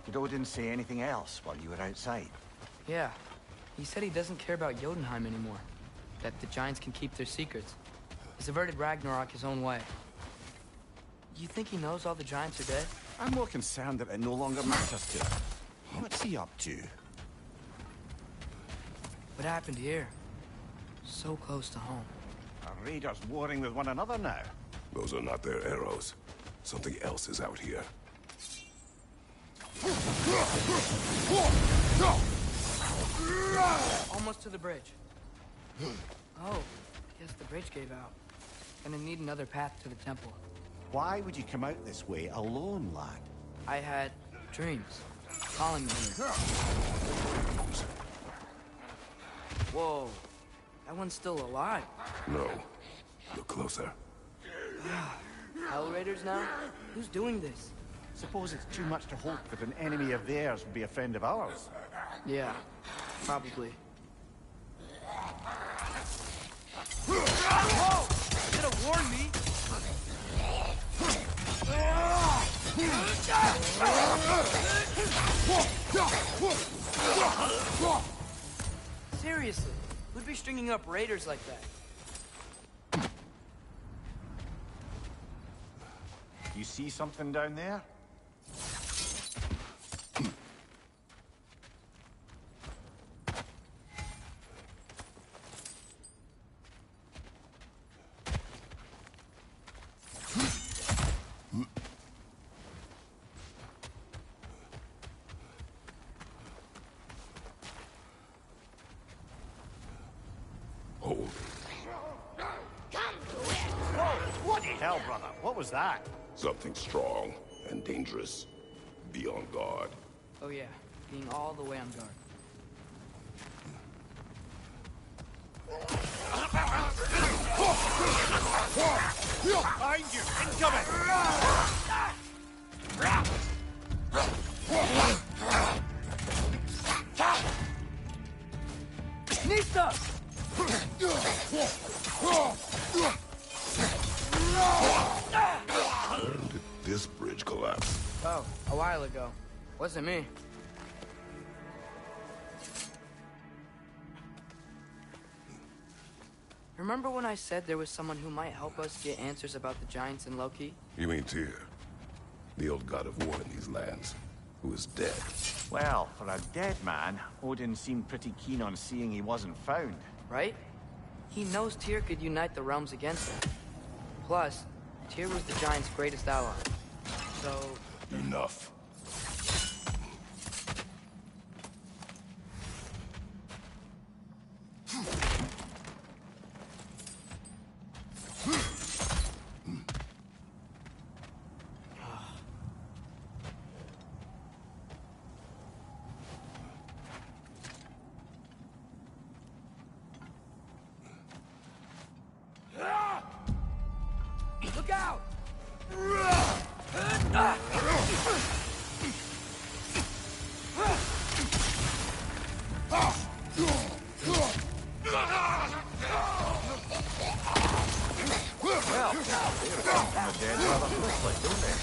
Did Odin say anything else while you were outside? Yeah. He said he doesn't care about Jotunheim anymore. That the giants can keep their secrets. He's averted Ragnarok his own way. You think he knows all the giants are dead? I'm more concerned that it no longer matters to him. What's he up to? What happened here? So close to home. Are raiders warring with one another now? Those are not their arrows. Something else is out here. Almost to the bridge. Oh, guess the bridge gave out. Gonna need another path to the temple. Why would you come out this way alone, lad? I had dreams calling me here. Whoa, that one's still alive. No. Look closer. Hell Raiders now? Who's doing this? Suppose it's too much to hope that an enemy of theirs would be a friend of ours. Yeah, probably. Whoa! You could have warned me! Seriously, who'd be stringing up raiders like that? You see something down there? Hold. Whoa! Bloody hell, brother! What was that? Something strong and dangerous. Be on guard. Oh yeah, being all the way on guard. Behind you! Incoming! Nista! When did this bridge collapse? Oh, a while ago. Wasn't me. Remember when I said there was someone who might help us get answers about the giants and Loki? You mean Tyr? The old god of war in these lands, who is dead. Well, for a dead man, Odin seemed pretty keen on seeing he wasn't found. Right? He knows Tyr could unite the realms against him. Plus, Tyr was the giants' greatest ally. So... Enough. Look out! Well, they're dead rather quickly, don't they?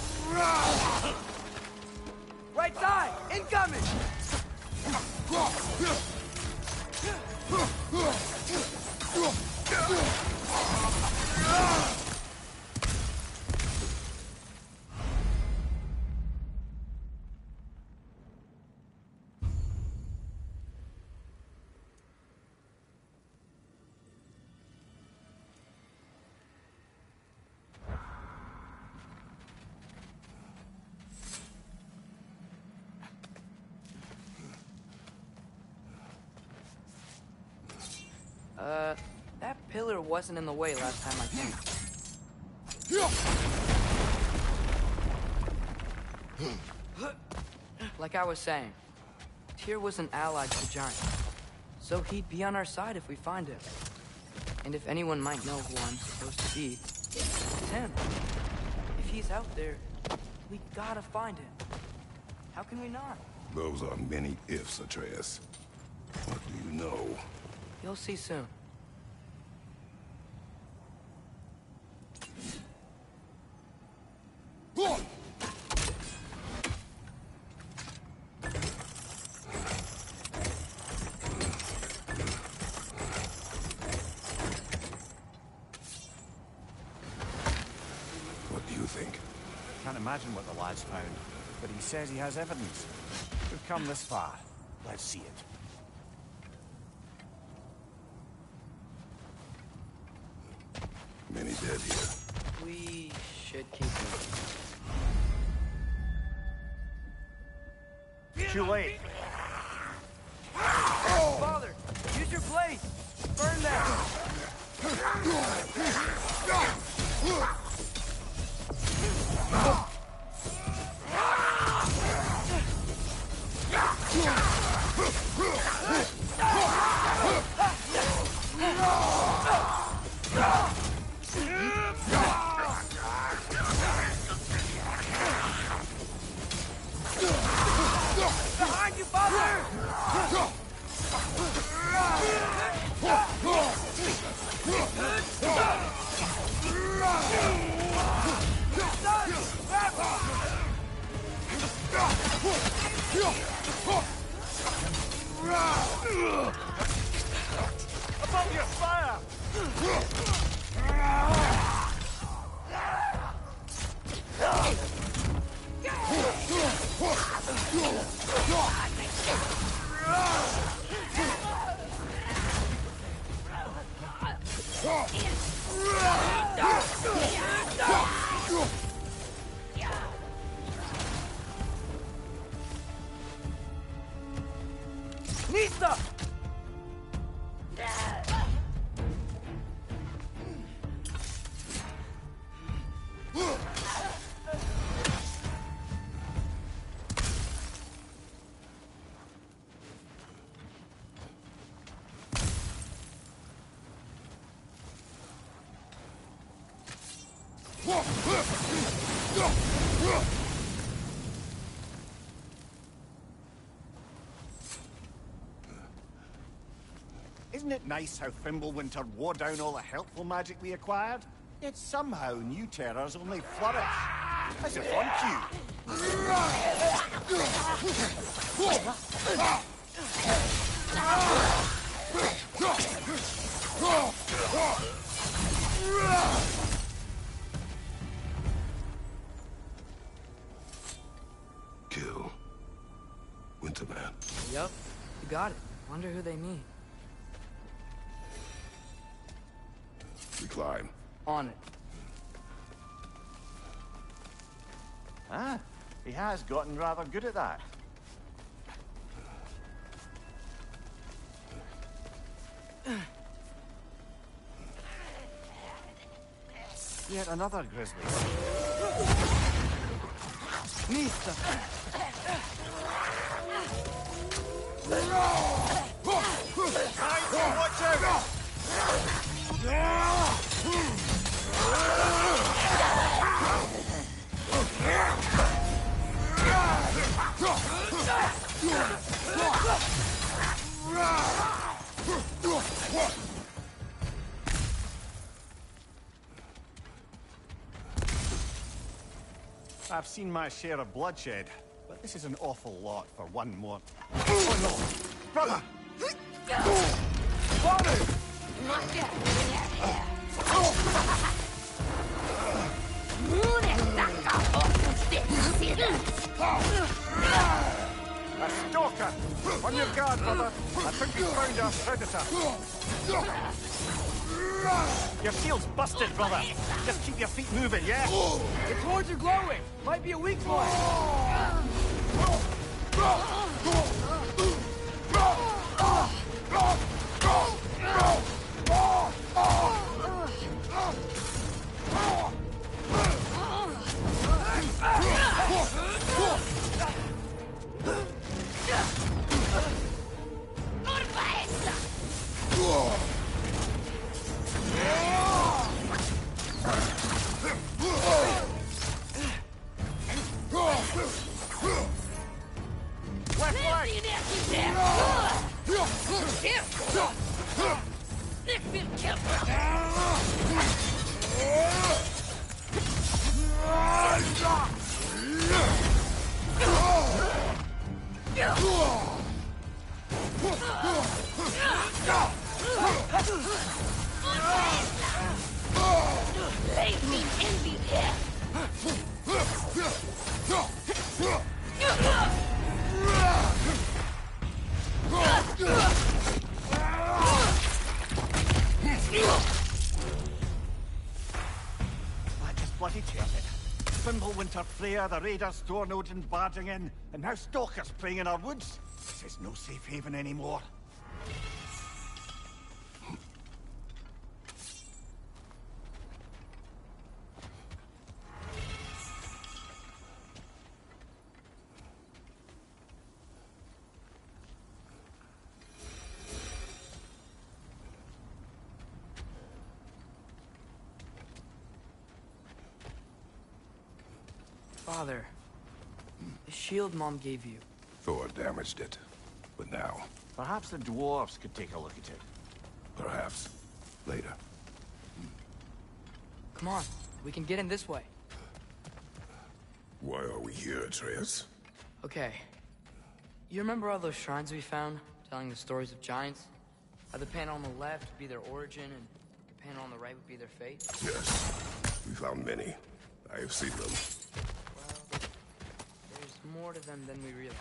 Right side! Incoming! That pillar wasn't in the way last time I came. Like I was saying, Tyr was an ally to the giants, so he'd be on our side if we find him. And if anyone might know who I'm supposed to be, it's him. If he's out there, we gotta find him. How can we not? Those are many ifs, Atreus. What do you know? You'll see soon. you think? Can't imagine what the lad's found, but he says he has evidence. We've come this far. Let's see it. Many dead here. We should keep moving. Too late. Father, use your blade! Burn them! Behind you, Father! Above your fire! Nista! Isn't it nice how Fimbulwinter wore down all the helpful magic we acquired? Yet somehow new terrors only flourish. As if on cue. Kill. Winterman. Yep, you got it. Wonder who they mean. We climb. On it. Ah, he has gotten rather good at that. Yet another grizzly. Nista! Watch out! I've seen my share of bloodshed, but this is an awful lot for one more. Oh no! Brother! Father! A stalker! On your guard, brother! I think we found our predator! Your shield's busted, brother! Just keep your feet moving, yeah? Its horns are glowing! Might be a weak point! Left leg! Fimbulwinter Freya, the raiders Stornodin barging in, and now stalkers playing in our woods. This is no safe haven anymore. Father, the shield Mom gave you. Thor damaged it. But now, Perhaps the dwarves could take a look at it. perhaps, later. Come on, we can get in this way. Why are we here, Atreus? Okay. You remember all those shrines we found, telling the stories of giants? How the panel on the left would be their origin, and the panel on the right would be their fate? Yes. We found many. I have seen them. Well, there's more to them than we realize.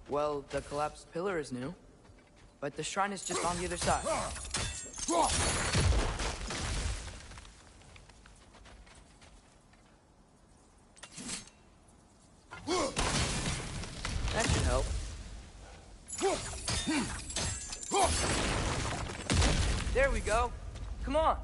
Well, the collapsed pillar is new, but the shrine is just on the other side. That should help. There we go. Come on.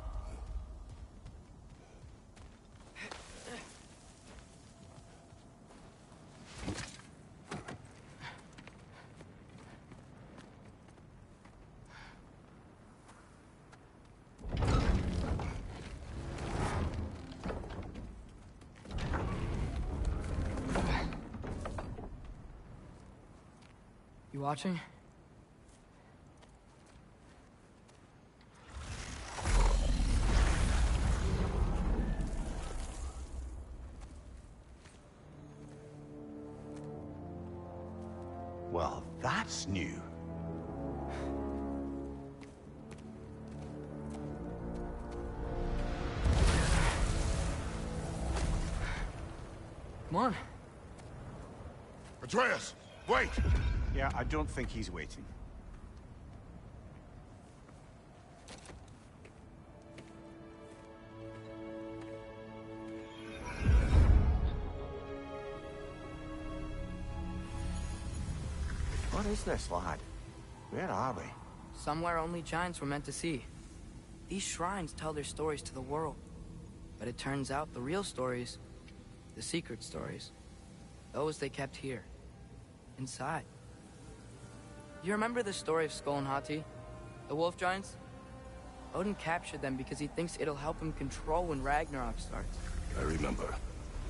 You watching? Well, that's new. Come on. Atreus, wait! Yeah, I don't think he's waiting. What is this, lad? Where are we? Somewhere only giants were meant to see. These shrines tell their stories to the world. But it turns out the real stories, the secret stories, those they kept here, inside. You remember the story of Skoll and Hati? The wolf giants? Odin captured them because he thinks it'll help him control when Ragnarok starts. I remember.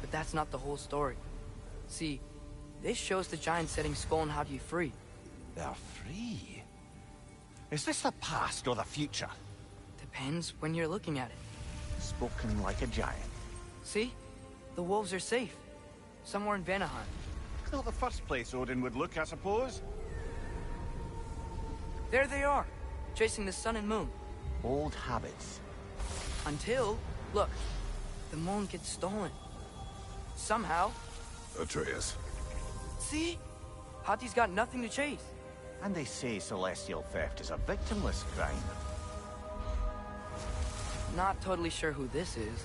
But that's not the whole story. See, this shows the giants setting Skoll and Hati free. They're free. Is this the past or the future? Depends when you're looking at it. Spoken like a giant. See? The wolves are safe. Somewhere in Vanaheim. Not the first place Odin would look, I suppose. There they are, chasing the sun and moon. Old habits. Until, look, the moon gets stolen. Somehow. Atreus. See? Hati's got nothing to chase. And they say celestial theft is a victimless crime. Not totally sure who this is,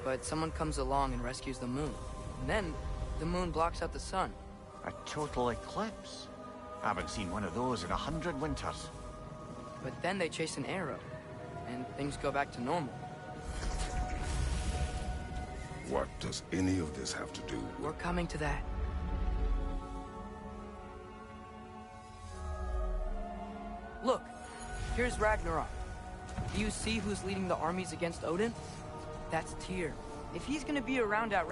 but someone comes along and rescues the moon. And then, the moon blocks out the sun. A total eclipse. Haven't seen one of those in 100 winters. But then they chase an arrow, and things go back to normal. What does any of this have to do We're with... coming to that. Look, here's Ragnarok. Do you see who's leading the armies against Odin? That's Tyr. If he's gonna be around at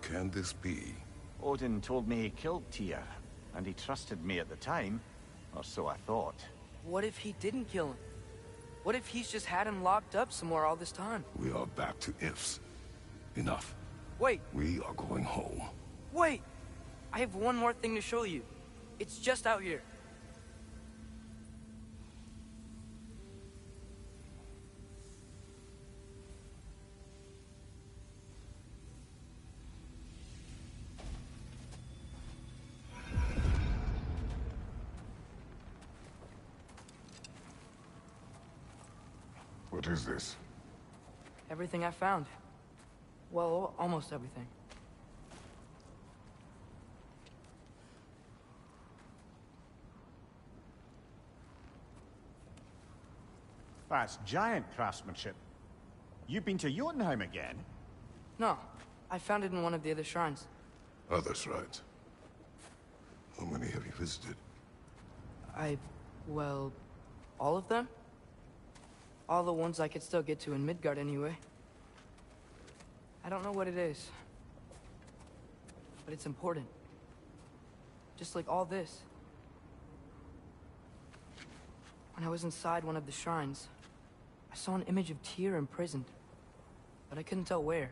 can this be? Odin told me he killed Tyr, and he trusted me at the time, or so I thought. What if he didn't kill him? What if he's just had him locked up somewhere all this time? We are back to ifs. Enough. Wait, We are going home. wait! I have one more thing to show you. It's just out here. What is this? Everything I found. Well, almost everything. That's giant craftsmanship. You've been to Jotunheim again? No, I found it in one of the other shrines. Other shrines. How many have you visited? Well, all of them? All the ones I could still get to in Midgard anyway. I don't know what it is. But it's important. Just like all this. When I was inside one of the shrines, I saw an image of Tyr imprisoned. But I couldn't tell where.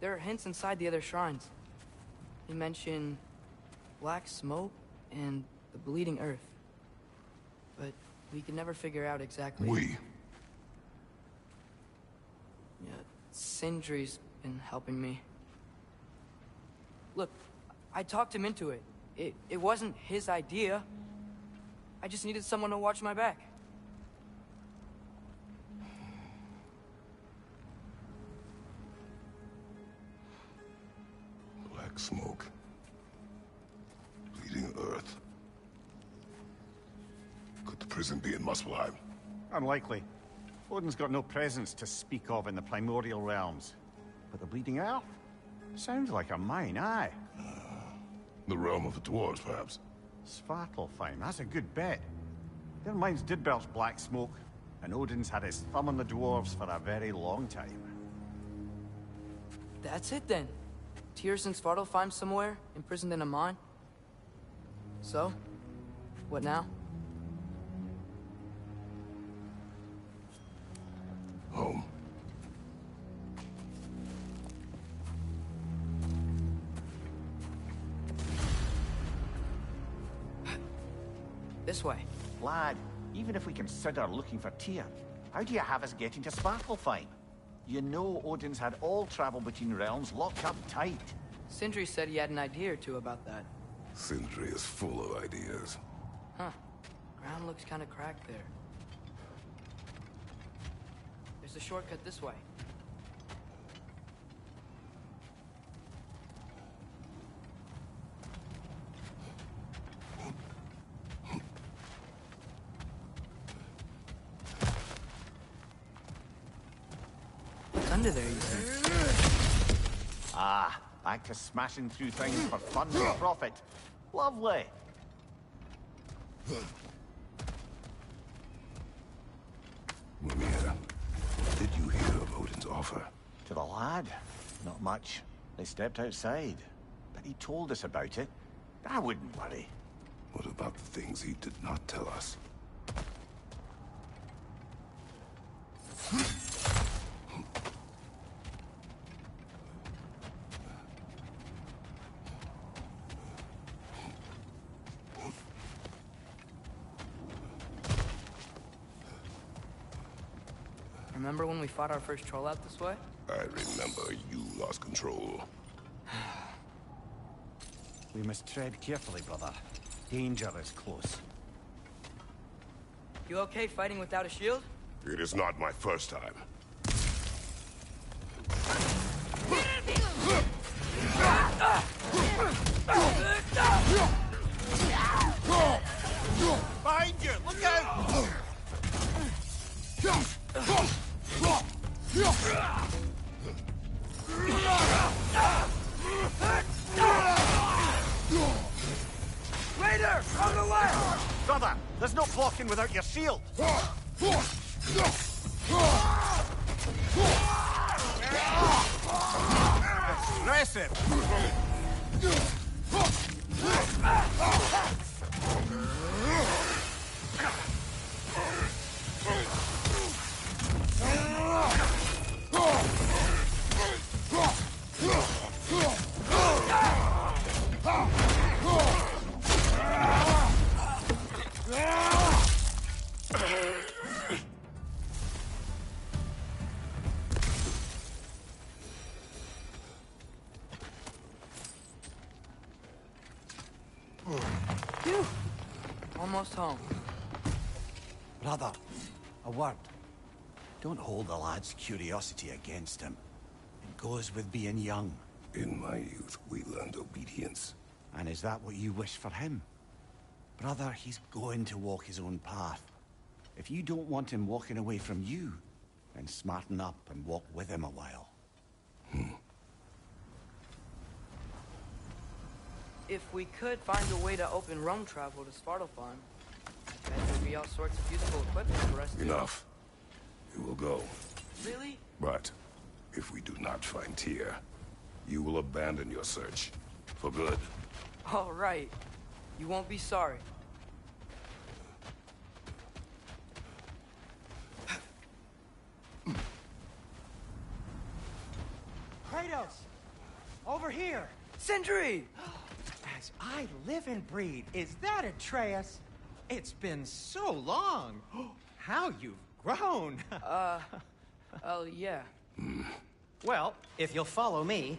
There are hints inside the other shrines. They mention black smoke and the bleeding earth. But we could never figure out exactly. We. Yeah, Sindri's been helping me. Look, I talked him into it. It wasn't his idea. I just needed someone to watch my back. Black smoke. Bleeding earth. Could the prison be in Muspelheim? Unlikely. Odin's got no presence to speak of in the primordial realms. But the Bleeding Earth? Sounds like a mine, aye. The realm of the dwarves, perhaps. Svartalfheim, that's a good bet. Their mines did belch black smoke, and Odin's had his thumb on the dwarves for a very long time. That's it then. Tyr's in Svartalfheim somewhere, imprisoned in a mine. So, what now? Home. This way. Lad, even if we consider looking for Tyr, how do you have us getting to Svartalfheim? You know Odin's had all travel between realms locked up tight. Sindri said he had an idea or two about that. Sindri is full of ideas. Huh. Ground looks kind of cracked there. There's a shortcut this way. What's under there, you think? Ah, back to smashing through things for fun and profit. Lovely. Mimir, what did you hear of Odin's offer? To the lad? Not much. They stepped outside. But he told us about it. I wouldn't worry. What about the things he did not tell us? Remember when we fought our first troll out this way? I remember you lost control. We must tread carefully, brother. Danger is close. You okay fighting without a shield? It is not my first time. Behind you! Look out! Raider! On the left! Brother, there's no blocking without your shield! Aggressive! Phew. Almost home. Brother, a word. Don't hold the lad's curiosity against him. It goes with being young. In my youth, we learned obedience. And is that what you wish for him? Brother, he's going to walk his own path. If you don't want him walking away from you, then smarten up and walk with him a while. If we could find a way to open Rome travel to Svartalfheim, I bet there'd be all sorts of useful equipment for us to... Enough. We will go. Really? But if we do not find Tyr, you will abandon your search. For good. All right. You won't be sorry. Kratos! Over here! Sindri! As I live and breathe, is that Atreus? It's been so long! How you've grown! Oh, yeah. Well, if you'll follow me,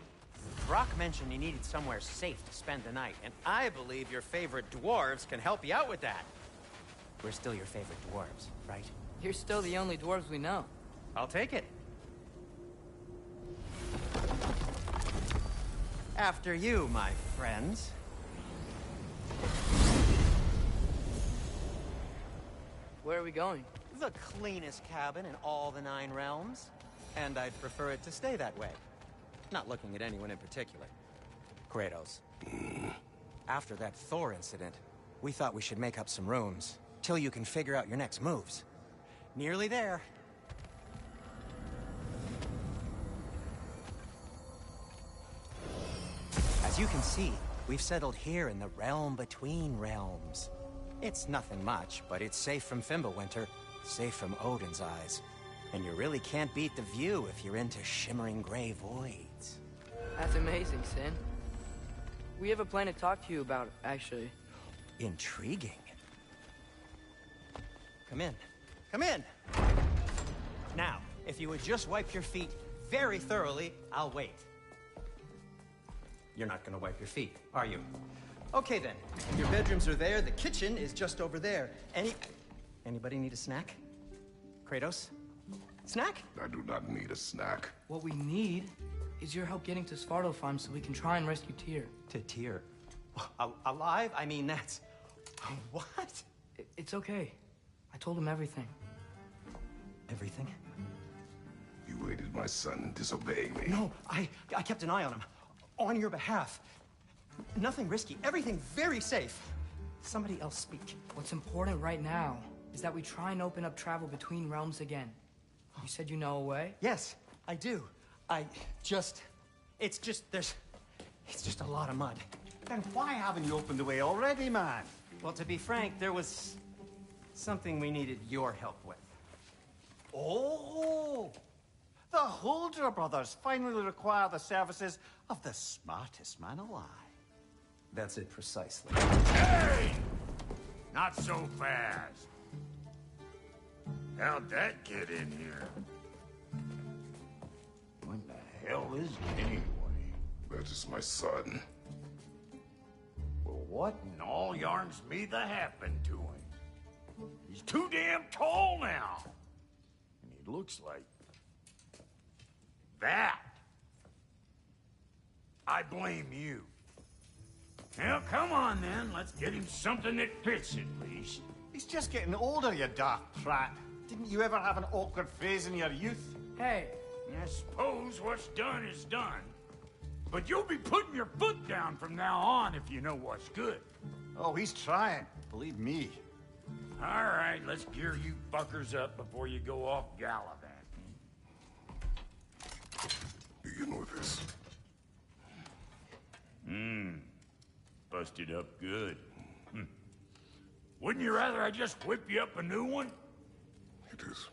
Brock mentioned you needed somewhere safe to spend the night, and I believe your favorite dwarves can help you out with that. We're still your favorite dwarves, right? You're still the only dwarves we know. I'll take it. After you, my friends. Where are we going? The cleanest cabin in all the Nine Realms. And I'd prefer it to stay that way. Not looking at anyone in particular. Kratos. After that Thor incident, we thought we should make up some rooms, till you can figure out your next moves. Nearly there. As you can see, we've settled here in the realm between realms. It's nothing much, but it's safe from Fimbulwinter, safe from Odin's eyes. And you really can't beat the view if you're into shimmering gray voids. That's amazing, Sin. We have a plan to talk to you about, actually. Intriguing. Come in. Come in! Now, if you would just wipe your feet very thoroughly, I'll wait. You're not gonna wipe your feet, are you? Okay then. Your bedrooms are there, the kitchen is just over there. Anybody need a snack? Kratos? Snack? I do not need a snack. What we need is your help getting to Svartalfheim so we can try and rescue Tyr. To Tyr? Alive? I mean, that's... What? It's okay. I told him everything. Everything? You aided my son in disobeying me. No, I kept an eye on him. On your behalf. Nothing risky. Everything very safe. Somebody else speak. What's important right now is that we try and open up travel between realms again. You said you know a way? Yes, I do. It's just a lot of mud. Then why haven't you opened the way already, man? Well, to be frank, there was something we needed your help with. Oh! The Holder brothers finally require the services of the smartest man alive. That's it precisely. Hey! Not so fast. How'd that get in here? What the hell is it anyway? That is my son. Well, what in all yarns me that happened to him? He's too damn tall now. And he looks like... that. I blame you. Well, come on then. Let's get him something that fits at least. He's just getting older, you daft prat. Didn't you ever have an awkward phase in your youth? Hey, I suppose what's done is done. But you'll be putting your foot down from now on if you know what's good. Oh, he's trying. Believe me. All right, let's gear you fuckers up before you go off gallivanting. Begin with this. rusted up good. Wouldn't you rather I just whip you up a new one? It is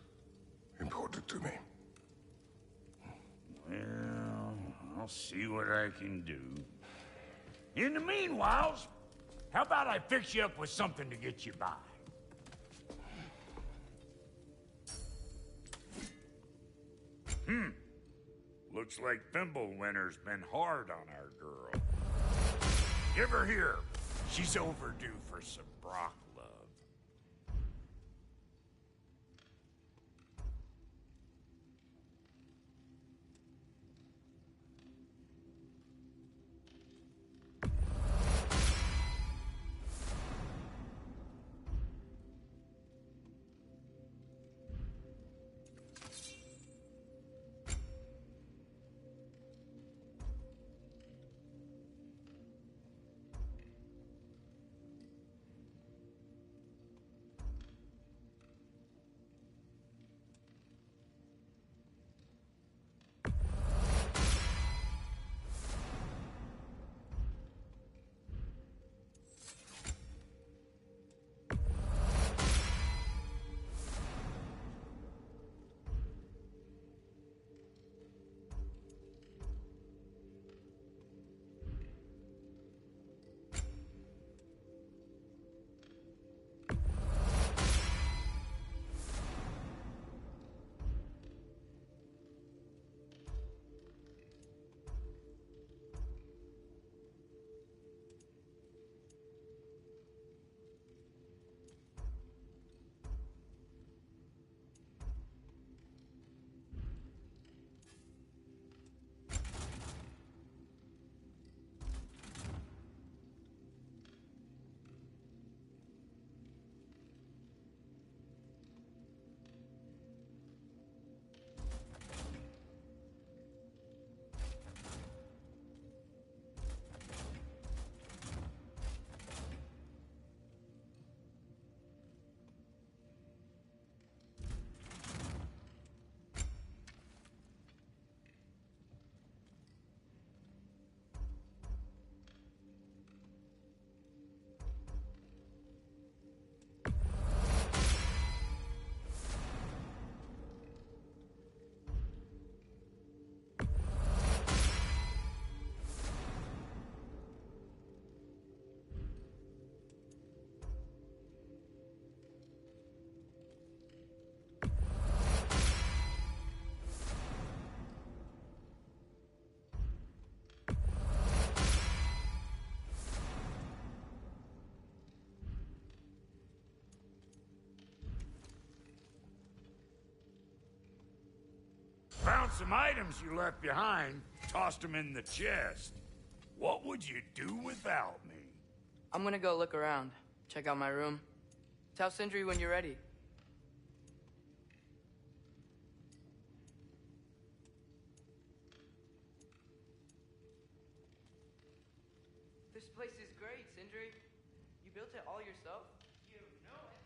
important to me. Well, I'll see what I can do. In the meanwhile, how about I fix you up with something to get you by? Looks like Fimbulwinter's been hard on our girl. Give her here. She's overdue for some Brock love. Found some items you left behind, tossed them in the chest. What would you do without me? I'm gonna go look around, check out my room. Tell Sindri when you're ready. This place is great, Sindri. You built it all yourself? You know it.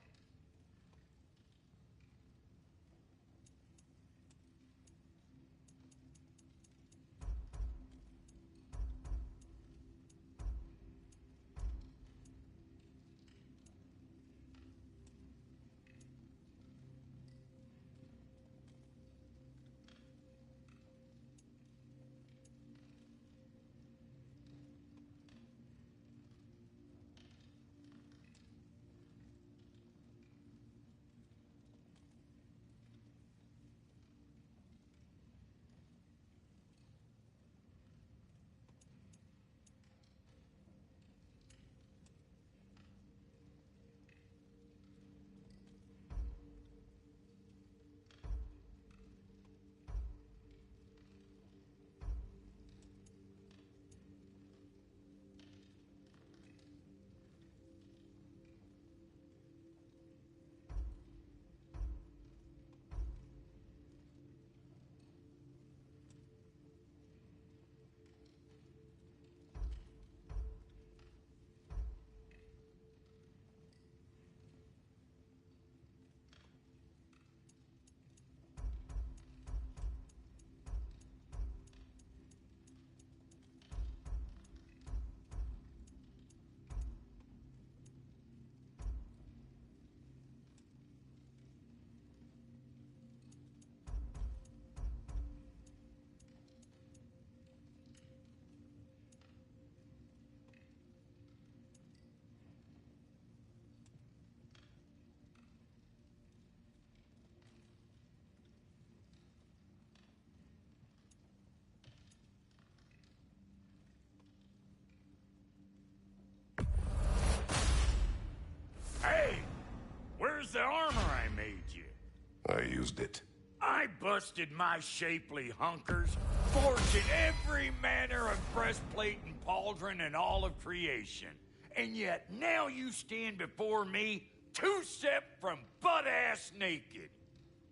I used it. I busted my shapely hunkers, forging every manner of breastplate and pauldron in all of creation. And yet now you stand before me, two-step from butt-ass naked.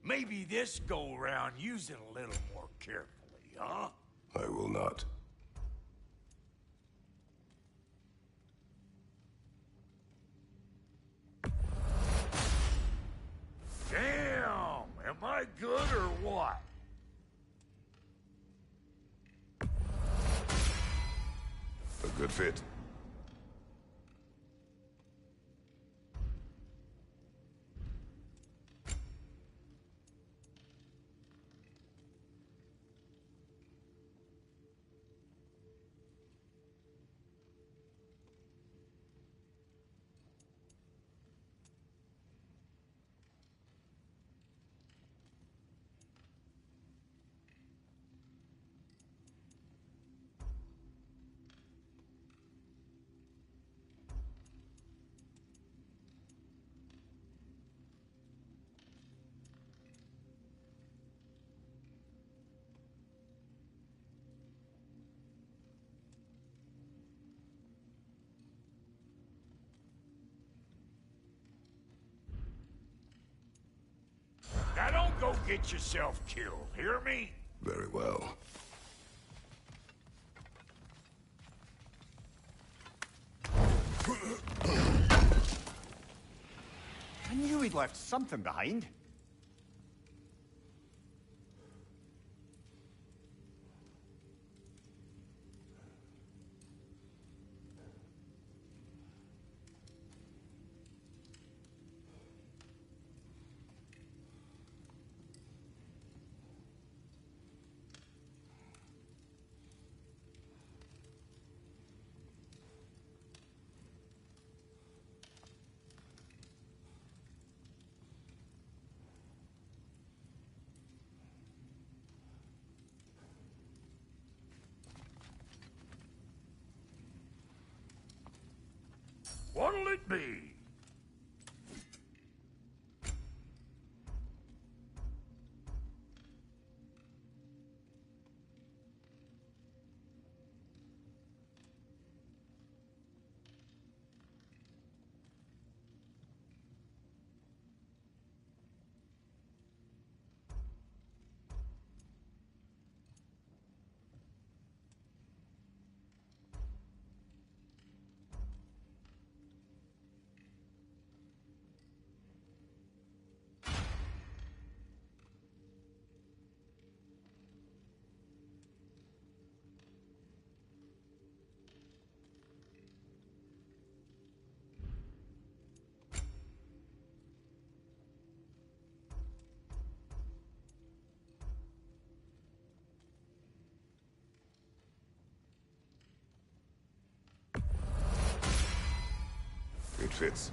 Maybe this go-round use it a little more carefully, huh? I will not. Damn! Am I good or what? A good fit. Now don't go get yourself killed, hear me? Very well. I knew he'd left something behind. What'll it be? It fits.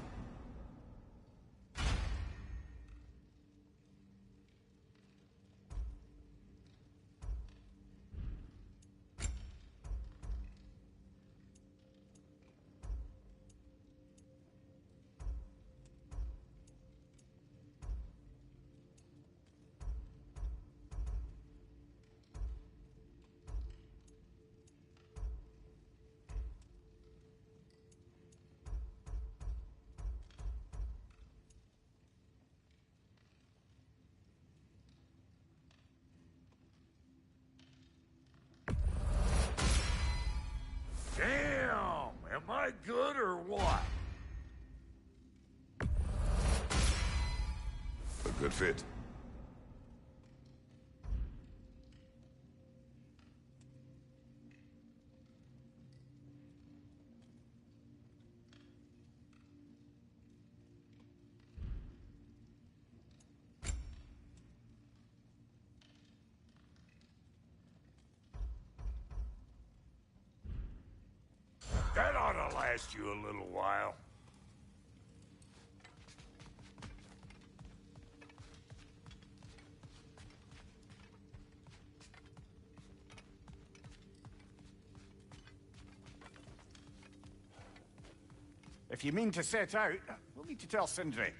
Damn! Am I good or what? A good fit. That ought to last you a little while. If you mean to set out, we'll need to tell Sindri.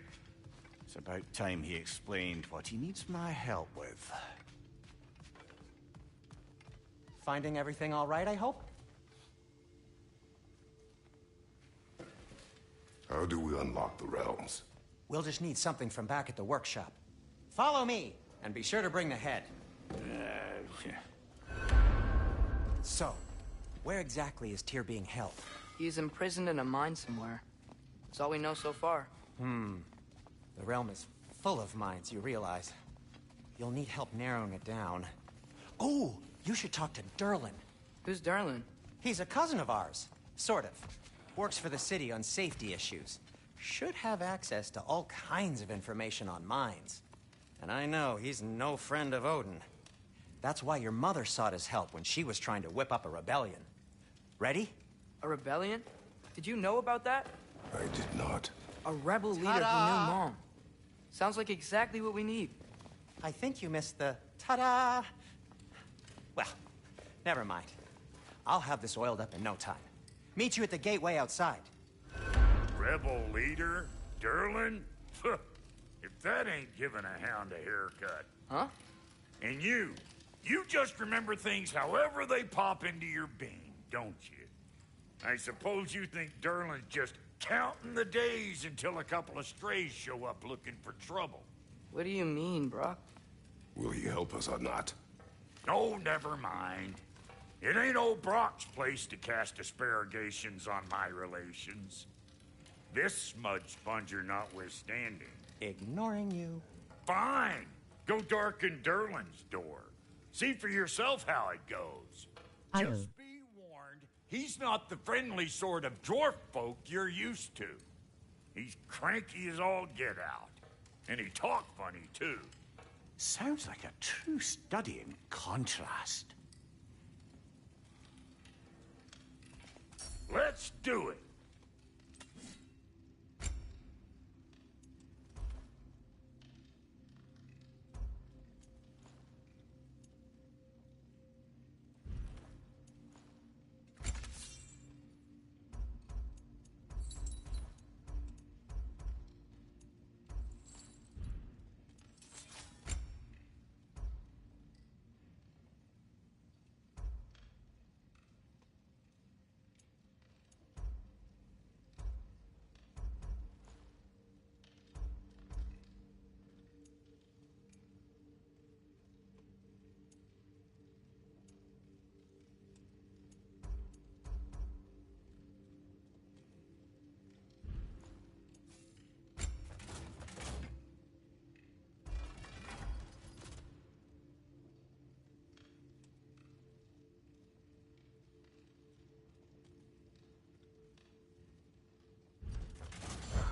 It's about time he explained what he needs my help with. Finding everything all right, I hope? How do we unlock the realms? We'll just need something from back at the workshop. Follow me, and be sure to bring the head. So, where exactly is Tyr being held? He's imprisoned in a mine somewhere. That's all we know so far. The realm is full of mines, you realize. You'll need help narrowing it down. Oh, you should talk to Durlin. Who's Darlin? He's a cousin of ours. Sort of. Works for the city on safety issues. Should have access to all kinds of information on mines. And I know he's no friend of Odin. That's why your mother sought his help when she was trying to whip up a rebellion. Ready? A rebellion? Did you know about that? I did not. A rebel leader who knew Mom. Sounds like exactly what we need. I think you missed the ta-da. Well, never mind. I'll have this oiled up in no time. Meet you at the gateway outside. Rebel leader? Durlin? If that ain't giving a hound a haircut. Huh? And you just remember things however they pop into your being, don't you? I suppose you think Durlin's just counting the days until a couple of strays show up looking for trouble. What do you mean, Brock? Will he help us or not? Oh, never mind. It ain't old Brock's place to cast asparagations on my relations. This smudge sponger notwithstanding. Ignoring you. Fine. Go darken Durlin's door. See for yourself how it goes. Just be warned, he's not the friendly sort of dwarf folk you're used to. He's cranky as all get out. And he talk funny, too. Sounds like a true study in contrast. Let's do it.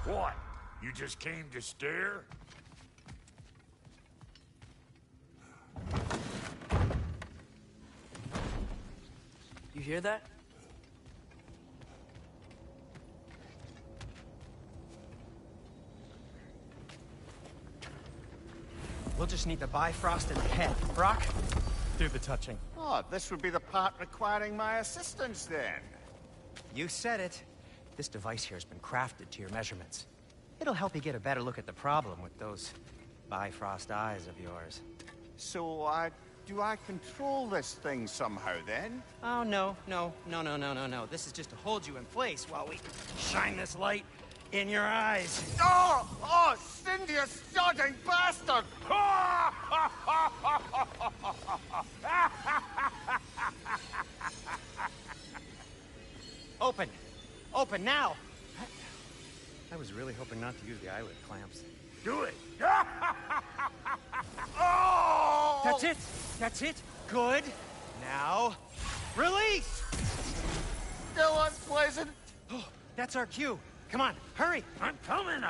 What? You just came to stare? You hear that? We'll just need the Bifrost and the head. Brock, do the touching. Oh, this would be the part requiring my assistance then. You said it. This device here has been crafted to your measurements. It'll help you get a better look at the problem with those Bifrost eyes of yours. So, do I control this thing somehow then? Oh, no. This is just to hold you in place while we shine this light in your eyes. Oh! Oh, Cindy, you sodding bastard! Open! Open now! I was really hoping not to use the eyelid clamps. Do it. Oh! That's it! That's it! Good! Now, release! Still unpleasant. Oh, that's our cue. Come on, hurry! I'm coming.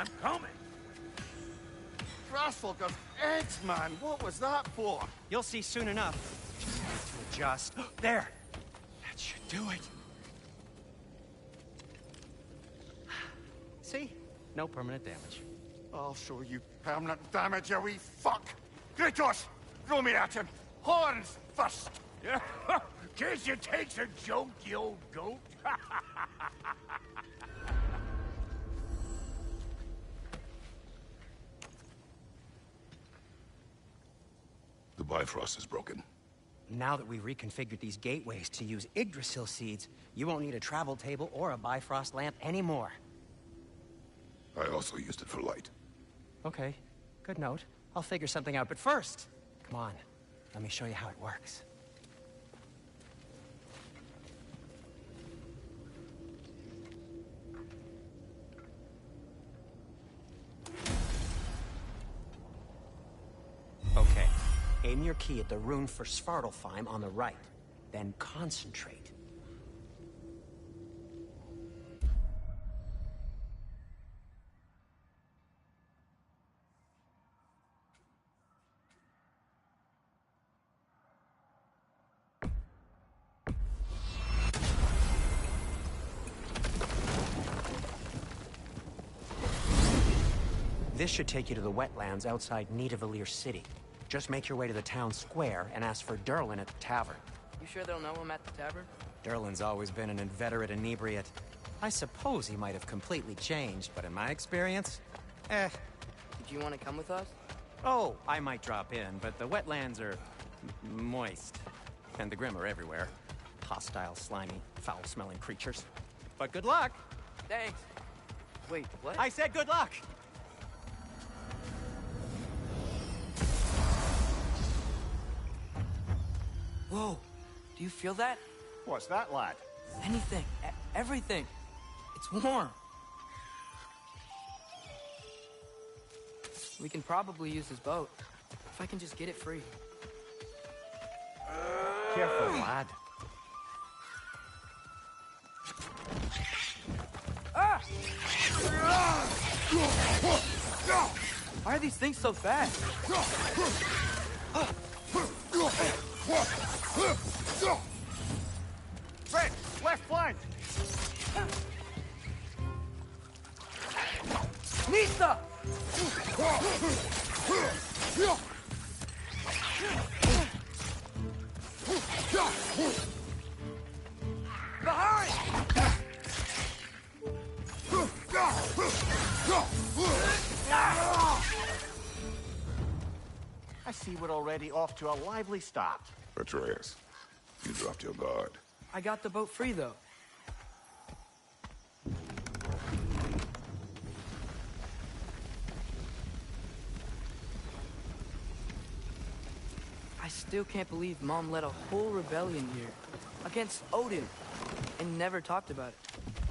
Frostfolk of eggs, man. What was that for? You'll see soon enough. Just have to adjust. There! That should do it. See? No permanent damage. I'll show you permanent damage, you wee fuck. Kratos, throw me at him. Horns first. Guess you takes a joke, you old goat. Bifrost is broken. Now that we've reconfigured these gateways to use Yggdrasil seeds, you won't need a travel table or a Bifrost lamp anymore. I also used it for light. Okay, good note. I'll figure something out, but first, come on, let me show you how it works. Okay, aim your key at the rune for Svartalfheim on the right, then concentrate. This should take you to the wetlands outside Nidavellir City. Just make your way to the town square and ask for Durlin at the tavern. You sure they'll know him at the tavern? Durlin's always been an inveterate inebriate. I suppose he might have completely changed, but in my experience, Did you want to come with us? Oh, I might drop in, but the wetlands are moist. And the Grim are everywhere. Hostile, slimy, foul-smelling creatures. But good luck! Thanks. Wait, what? I said good luck! Whoa, do you feel that? What's that, lad? Anything, everything. It's warm. We can probably use his boat, if I can just get it free. Careful, lad. Ah! Why are these things so fast? Fred, left flank! Nista! Behind! I see we're already off to a lively start. Atreus, you dropped your guard. I got the boat free, though. I still can't believe Mom led a whole rebellion here against Odin and never talked about it.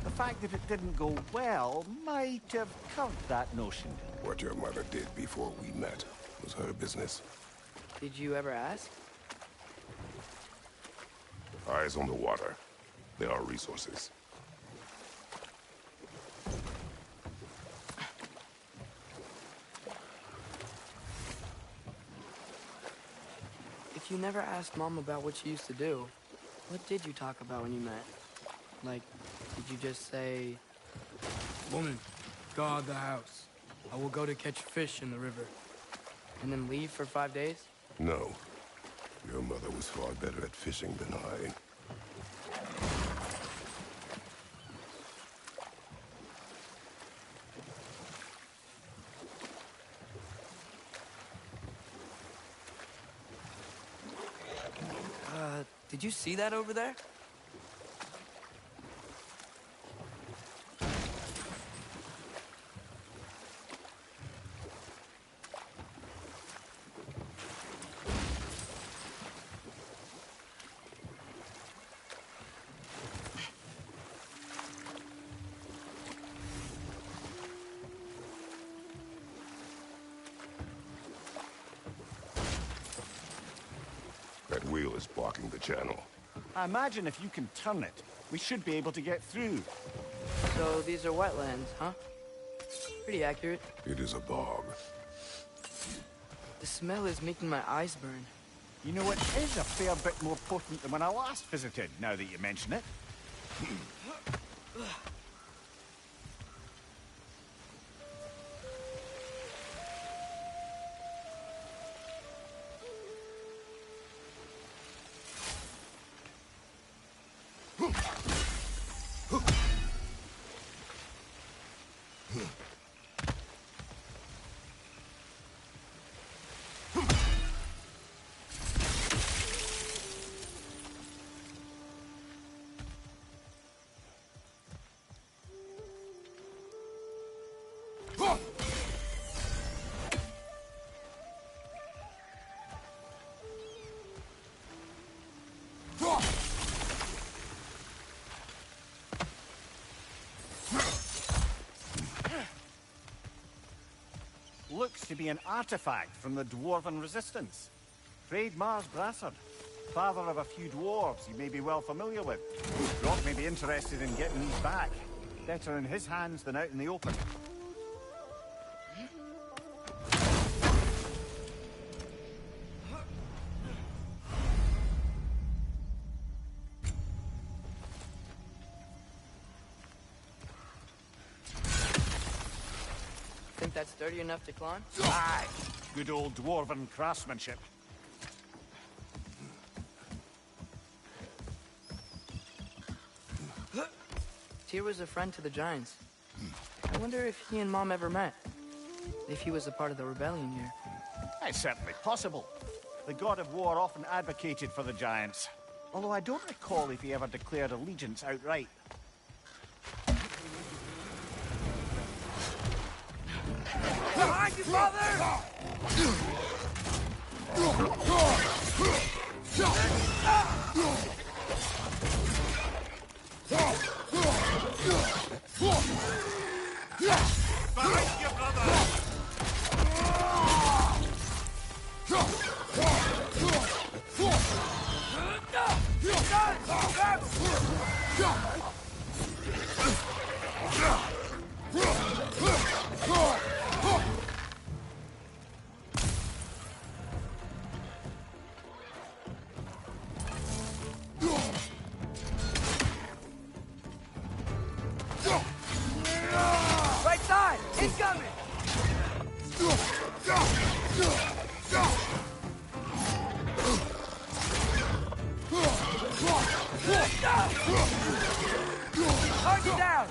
The fact that it didn't go well might have covered that notion. What your mother did before we met was her business. Did you ever ask? Eyes on the water. There are resources. If you never asked Mom about what she used to do, what did you talk about when you met? Like, did you just say... Woman, guard the house. I will go to catch fish in the river. And then leave for 5 days? No. Your mother was far better at fishing than I. Did you see that over there? That wheel is blocking the channel. I imagine if you can turn it, we should be able to get through. So these are wetlands, huh? Pretty accurate. It is a bog. The smell is making my eyes burn. You know, it is a fair bit more potent than when I last visited, now that you mention it. to be an artifact from the Dwarven Resistance. Freyd Mars Brassard, father of a few dwarves you may be well familiar with. Brock may be interested in getting these back. Better in his hands than out in the open. Think that's sturdy enough to climb? Aye, good old Dwarven craftsmanship. Tyr was a friend to the Giants. I wonder if he and Mom ever met. If he was a part of the rebellion here. It's certainly possible. The God of War often advocated for the Giants. Although I don't recall if he ever declared allegiance outright. Behind you, father! Behind you, brother! Right side! Incoming! Target down!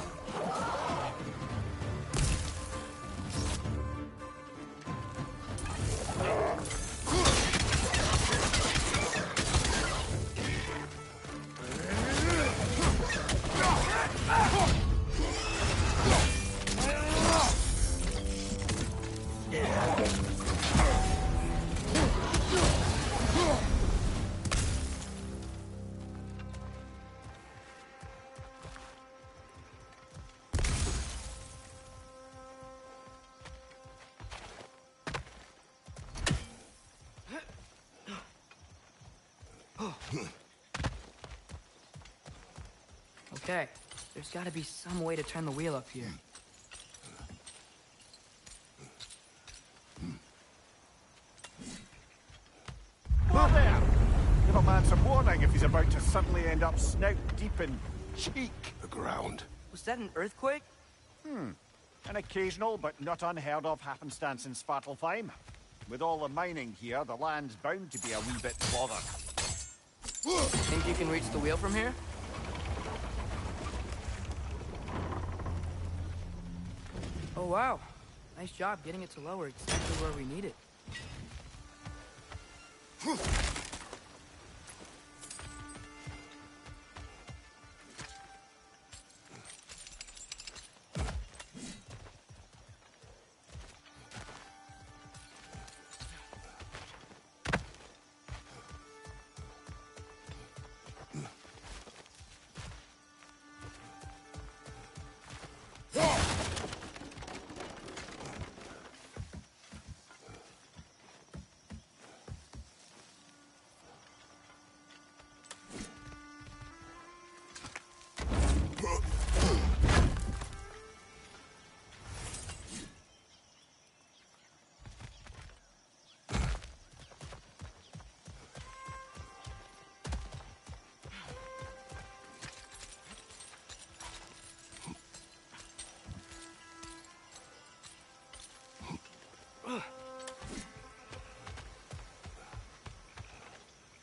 Okay, there's gotta be some way to turn the wheel up here. Well there! Give a man some warning if he's about to suddenly end up snout deep in cheek. The ground. Was that an earthquake? An occasional but not unheard of happenstance in Svartalfheim. With all the mining here, the land's bound to be a wee bit bothered. Think you can reach the wheel from here? Oh wow, nice job getting it to lower exactly where we need it.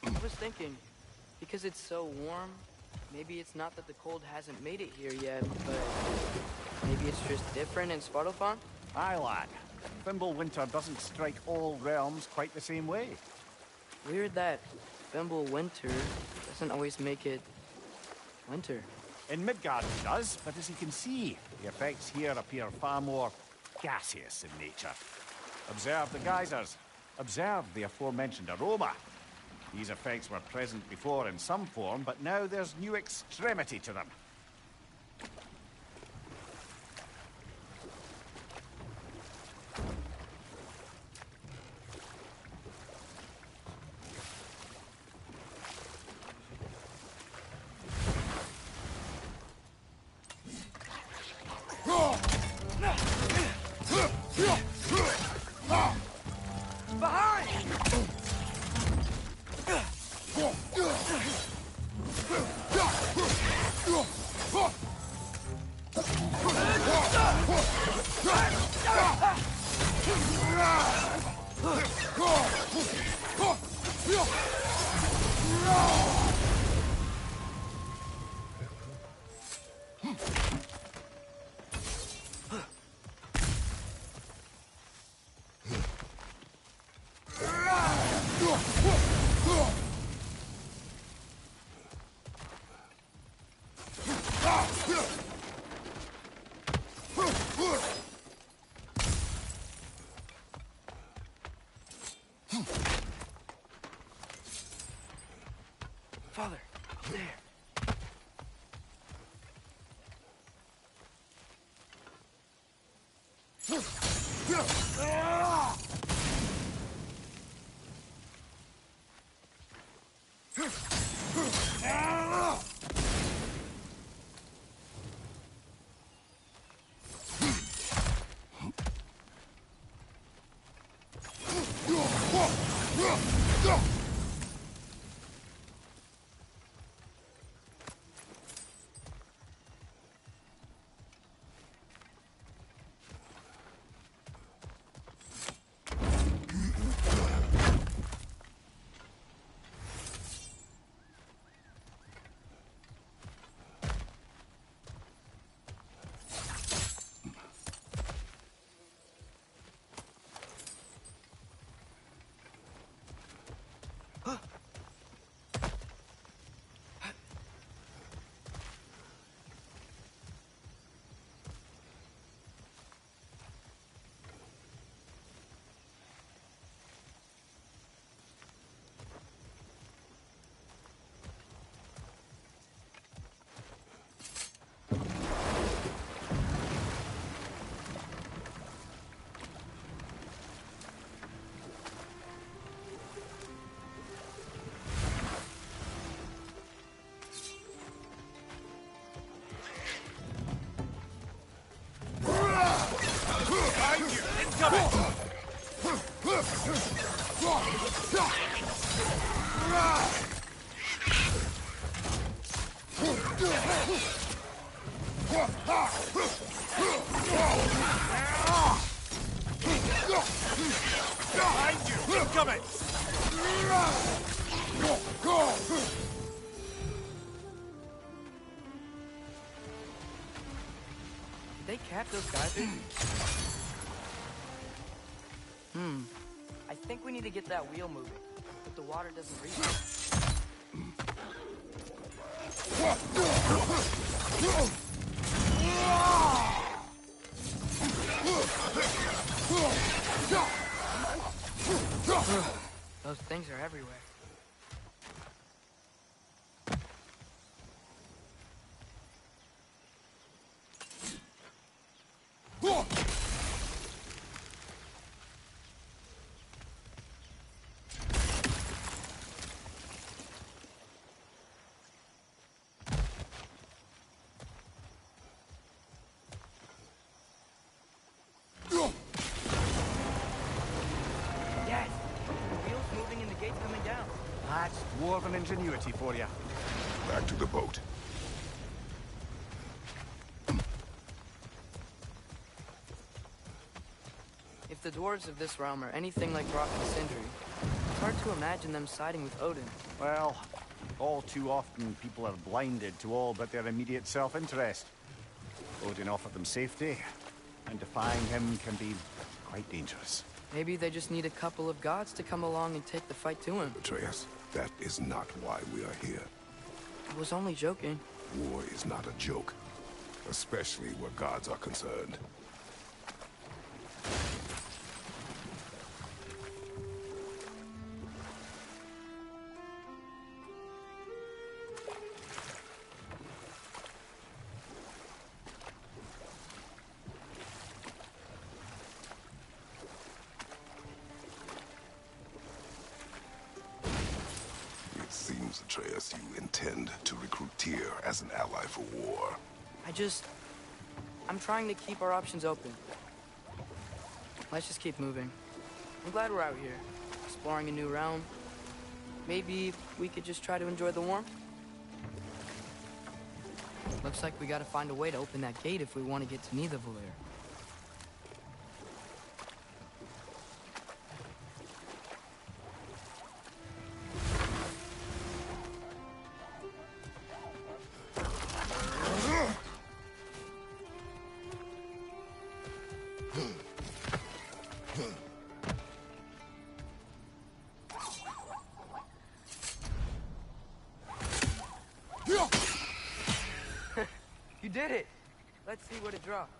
I was thinking, because it's so warm, maybe it's not that the cold hasn't made it here yet, but maybe it's just different in Svartalfheim? Aye, lad. Fimbulwinter doesn't strike all realms quite the same way. Weird that Fimbulwinter doesn't always make it winter. In Midgard it does, but as you can see, the effects here appear far more gaseous in nature. Observe the geysers. Observe the aforementioned aroma. These effects were present before in some form, but now there's new extremity to them. Father, up there. Behind you! Incoming! Did they cap those guys? I think we need to get that wheel moving, but the water doesn't reach it. Those things are everywhere. Yes! The wheel's moving and the gate's coming down. That's dwarven ingenuity for you. Back to the boat. If the dwarves of this realm are anything like Rock and Sindri, it's hard to imagine them siding with Odin. Well, all too often people are blinded to all but their immediate self-interest. Odin offered them safety, and defying him can be quite dangerous. Maybe they just need a couple of gods to come along and take the fight to him. Atreus, that is not why we are here. I was only joking. War is not a joke, especially where gods are concerned. It seems, Atreus, you intend to recruit Tyr as an ally for war. I'm trying to keep our options open. Let's just keep moving. I'm glad we're out here, exploring a new realm. Maybe we could just try to enjoy the warmth? Looks like we gotta find a way to open that gate if we want to get to Nidavellir. You did it! Let's see what it dropped.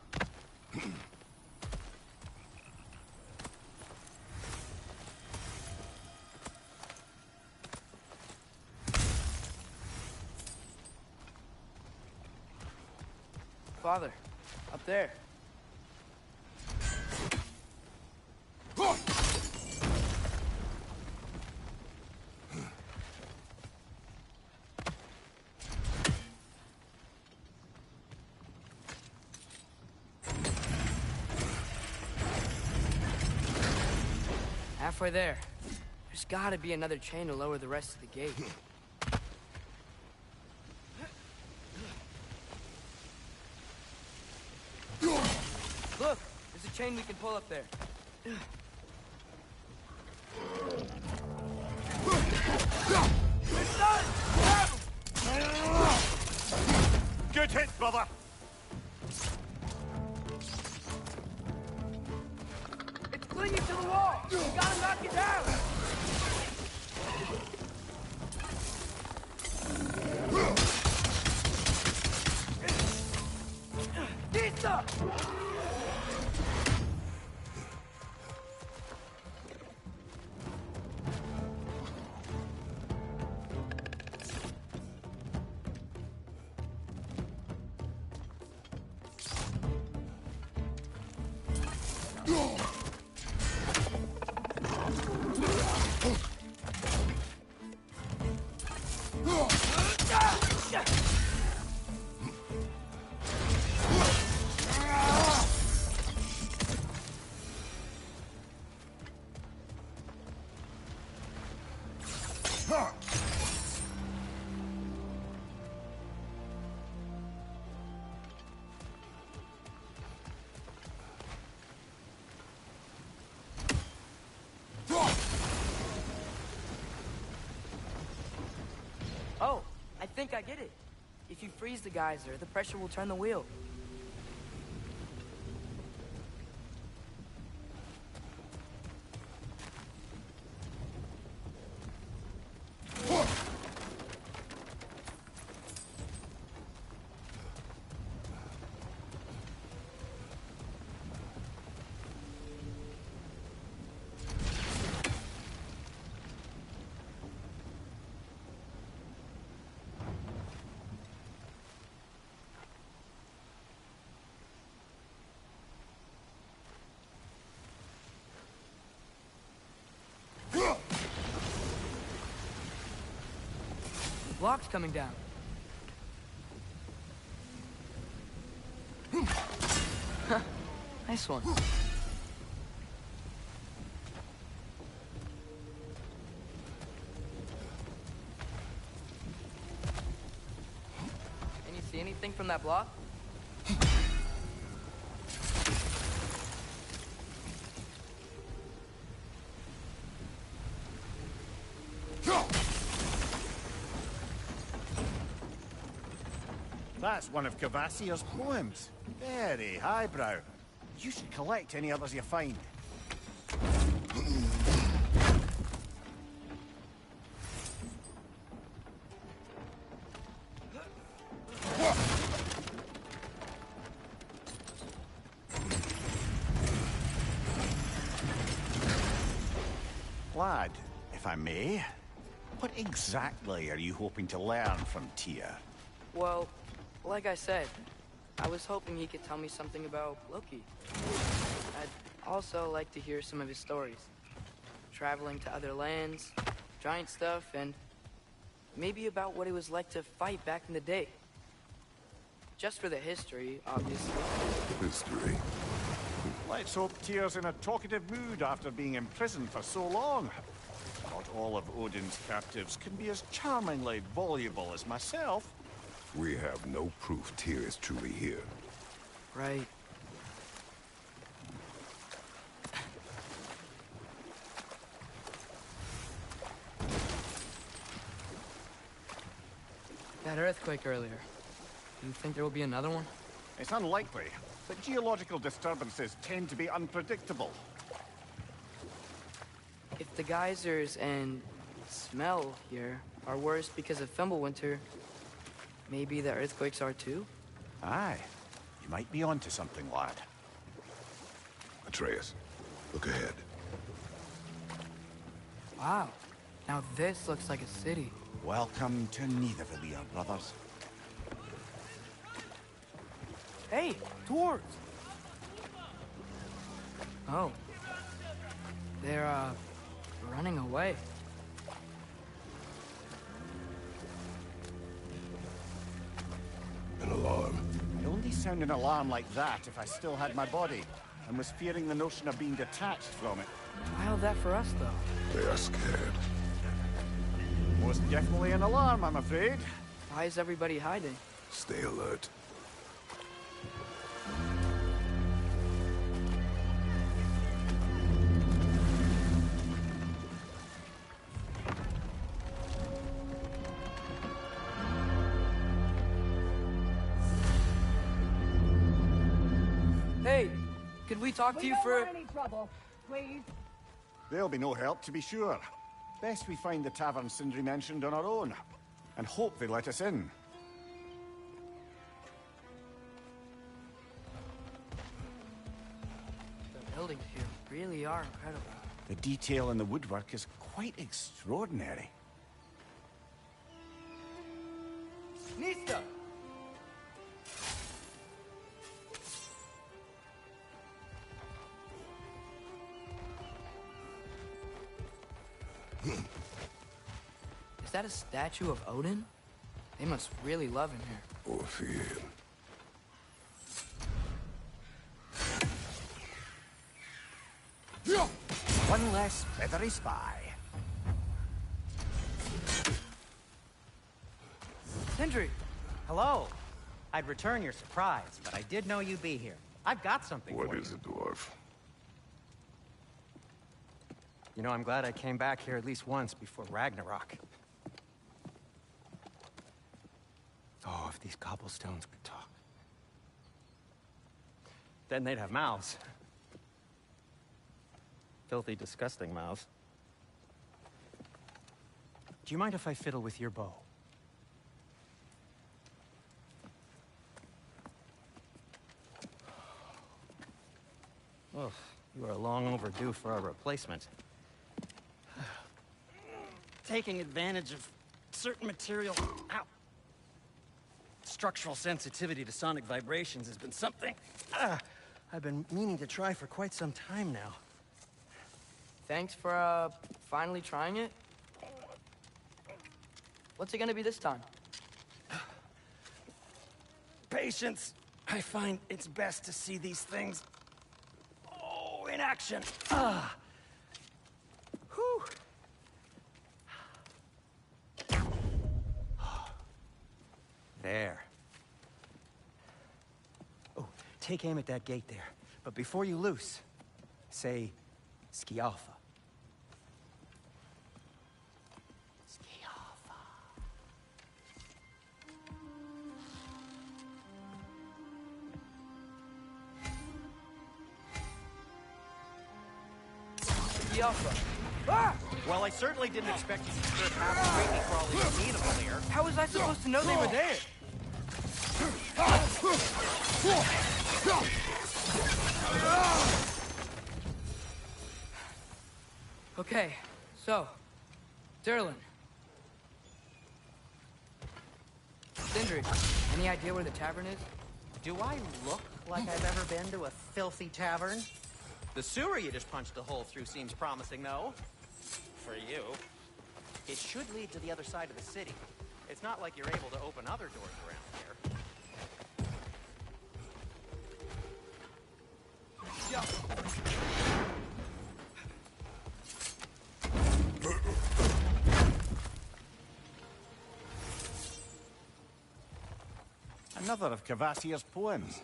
Father, up there. Halfway there. There's gotta be another chain to lower the rest of the gate. Look! There's a chain we can pull up there. It's done! Grab him! Good hit, brother! It's clinging to the wall! We gotta knock it down! Pizza! Oh, I think I get it. If you freeze the geyser, the pressure will turn the wheel. The block's coming down. Nice one. Can you see anything from that block? That's one of Cavassier's poems. Very highbrow. You should collect any others you find. Lad, if I may, what exactly are you hoping to learn from Tyr? Well, like I said, I was hoping he could tell me something about Loki. I'd also like to hear some of his stories. Traveling to other lands, giant stuff, and maybe about what it was like to fight back in the day. Just for the history, obviously. History. Let's hope Tyr's in a talkative mood after being imprisoned for so long. Not all of Odin's captives can be as charmingly voluble as myself. We have no proof Tyr is truly here. Right. That earthquake earlier. Do you think there will be another one? It's unlikely, but geological disturbances tend to be unpredictable. If the geysers and smell here are worse because of Fimbulwinter, maybe the earthquakes are too? Aye. You might be onto something, lad. Atreus, look ahead. Wow. Now this looks like a city. Welcome to Nidavellir, brothers. Hey, dwarves! Oh. They're, running away. An alarm. I'd only sound an alarm like that if I still had my body, and was fearing the notion of being detached from it. Wild that for us, though. They are scared. Most definitely an alarm, I'm afraid. Why is everybody hiding? Stay alert. Hey, could we talk to you for... any trouble, please. There'll be no help, to be sure. Best we find the tavern Sindri mentioned on our own, and hope they let us in. The buildings here really are incredible. The detail in the woodwork is quite extraordinary. Nista! Is that a statue of Odin? They must really love him here. Or fear him. One less feathery spy. Sindri! Hello. I'd return your surprise, but I did know you'd be here. I've got something What for is you. it, dwarf? You know, I'm glad I came back here at least once before Ragnarok. Oh, if these cobblestones could talk. Then they'd have mouths. Filthy, disgusting mouths. Do you mind if I fiddle with your bow? Oh, you are long overdue for a replacement. Taking advantage of certain material... Ow! Structural sensitivity to sonic vibrations has been something I've been meaning to try for quite some time now. Thanks for, finally trying it. What's it gonna be this time? Patience. I find it's best to see these things... in action. Whew. There. Oh, take aim at that gate there. But before you loose, say, Skialfa. Skialfa. Skialfa. Ah! Well, I certainly didn't expect you to stir half greatly crawling amenable here. How was I supposed to know they were there? Okay, so, Durlin. Sindri, any idea where the tavern is? Do I look like I've ever been to a filthy tavern? The sewer you just punched a hole through seems promising, though. For you. It should lead to the other side of the city. It's not like you're able to open other doors around here. Another of Cavassier's poems.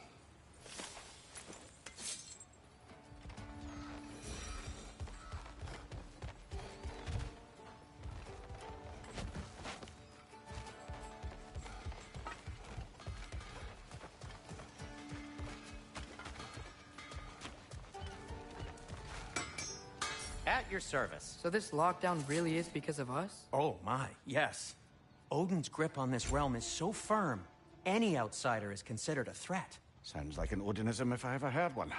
At your service. So this lockdown really is because of us? Oh my, yes. Odin's grip on this realm is so firm, any outsider is considered a threat. Sounds like an Odinism if I ever heard one.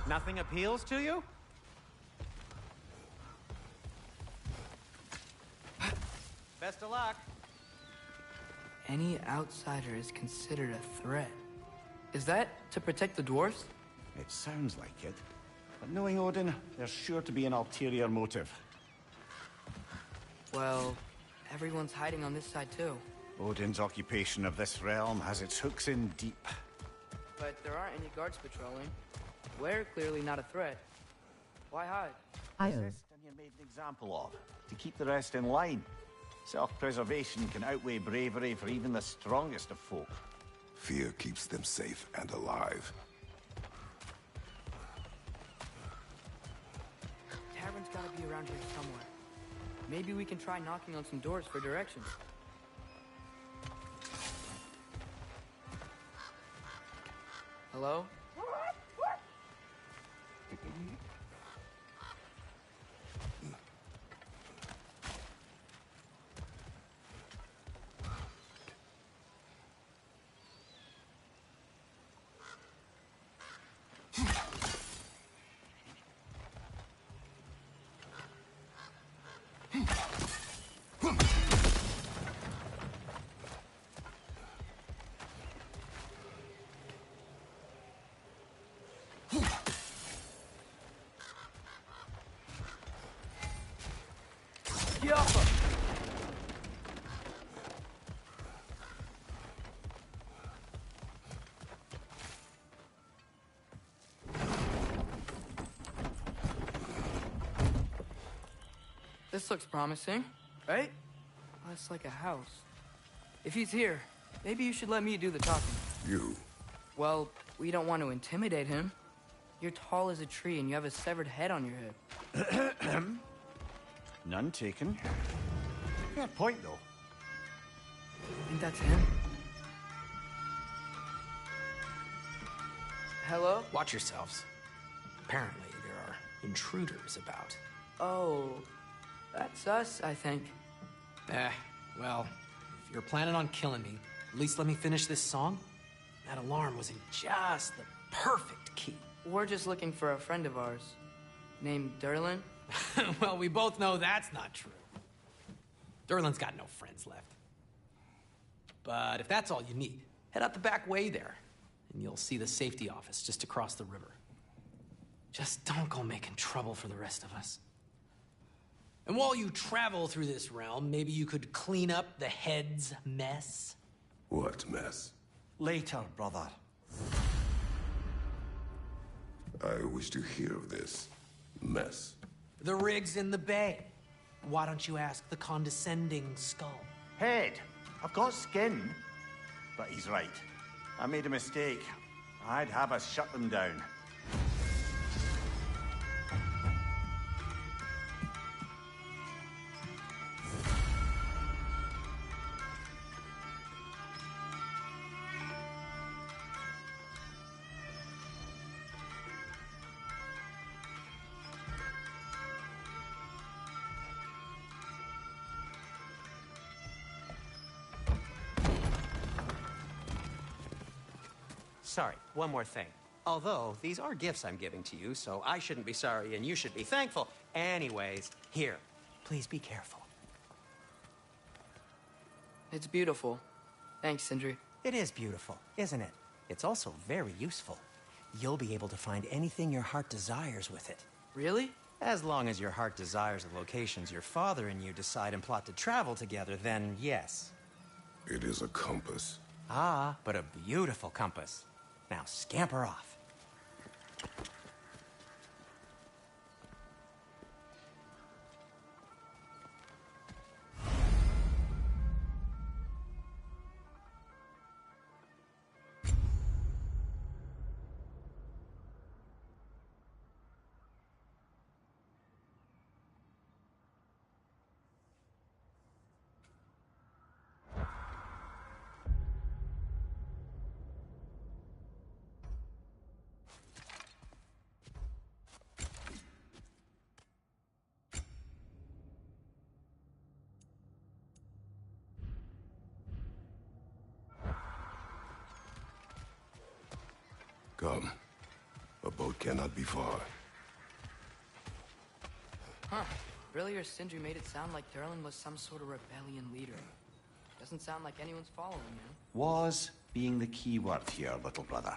Nothing appeals to you? Best of luck. Any outsider is considered a threat. Is that to protect the dwarves? It sounds like it. But knowing Odin, there's sure to be an ulterior motive. Well, everyone's hiding on this side too. Odin's occupation of this realm has its hooks in deep. But there aren't any guards patrolling. We're clearly not a threat. Why hide? Resist and you're made an example of, to keep the rest in line. Self-preservation can outweigh bravery for even the strongest of folk. Fear keeps them safe and alive. Tavern's gotta be around here somewhere. Maybe we can try knocking on some doors for directions. Hello? This looks promising, right? Oh, it's like a house. If he's here, maybe you should let me do the talking. You? Well, we don't want to intimidate him. You're tall as a tree and you have a severed head on your head. None taken. Fair point, though. Think that's him? Hello? Watch yourselves. Apparently, there are intruders about. Oh, that's us, I think. Well, if you're planning on killing me, at least let me finish this song. That alarm was in just the perfect key. We're just looking for a friend of ours named Durlin. Well, we both know that's not true. Durlin's got no friends left. But if that's all you need, head out the back way there, and you'll see the safety office just across the river. Just don't go making trouble for the rest of us. And while you travel through this realm, maybe you could clean up the head's mess? What mess? Later, brother. I wish to hear of this mess. The rig's in the bay. Why don't you ask the condescending skull? Head, I've got skin. But he's right. I made a mistake. I'd have us shut them down. Sorry, one more thing. Although, these are gifts I'm giving to you, so I shouldn't be sorry and you should be thankful. Anyways, here, please be careful. It's beautiful. Thanks, Sindri. It is beautiful, isn't it? It's also very useful. You'll be able to find anything your heart desires with it. Really? As long as your heart desires the locations your father and you decide and plot to travel together, then yes. It is a compass. Ah, but a beautiful compass. Now scamper off. Come. A boat cannot be far. Huh. Earlier, Sindri made it sound like Durlin was some sort of rebellion leader. Doesn't sound like anyone's following him. Was being the key word here, little brother.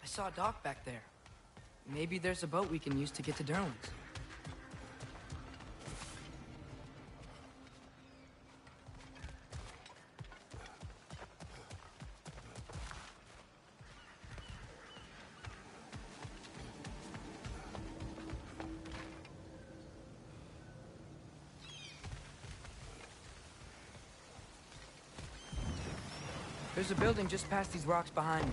I saw a dock back there. Maybe there's a boat we can use to get to Durlin's. There's a building just past these rocks behind me.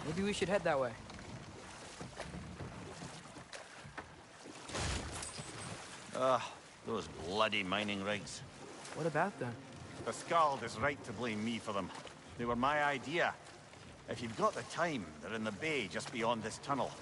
Maybe we should head that way. Those bloody mining rigs. What about them? The Skald is right to blame me for them. They were my idea. If you've got the time, they're in the bay just beyond this tunnel.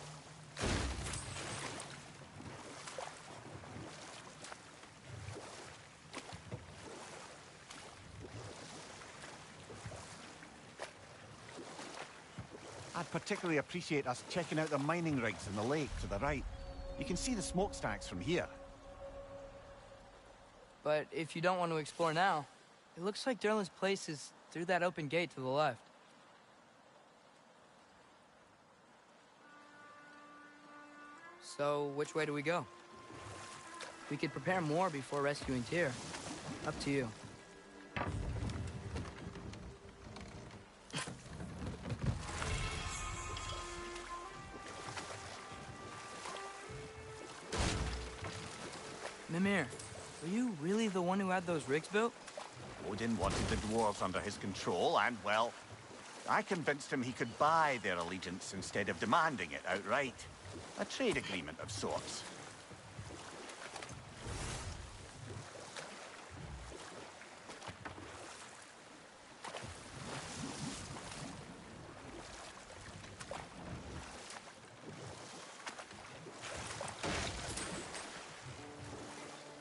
I'd particularly appreciate us checking out the mining rigs in the lake to the right. You can see the smokestacks from here. But if you don't want to explore now, it looks like Durlin's place is through that open gate to the left. So, which way do we go? We could prepare more before rescuing Tyr. Up to you. Mimir, were you really the one who had those rigs built? Odin wanted the dwarves under his control, and, well, I convinced him he could buy their allegiance instead of demanding it outright. A trade agreement of sorts.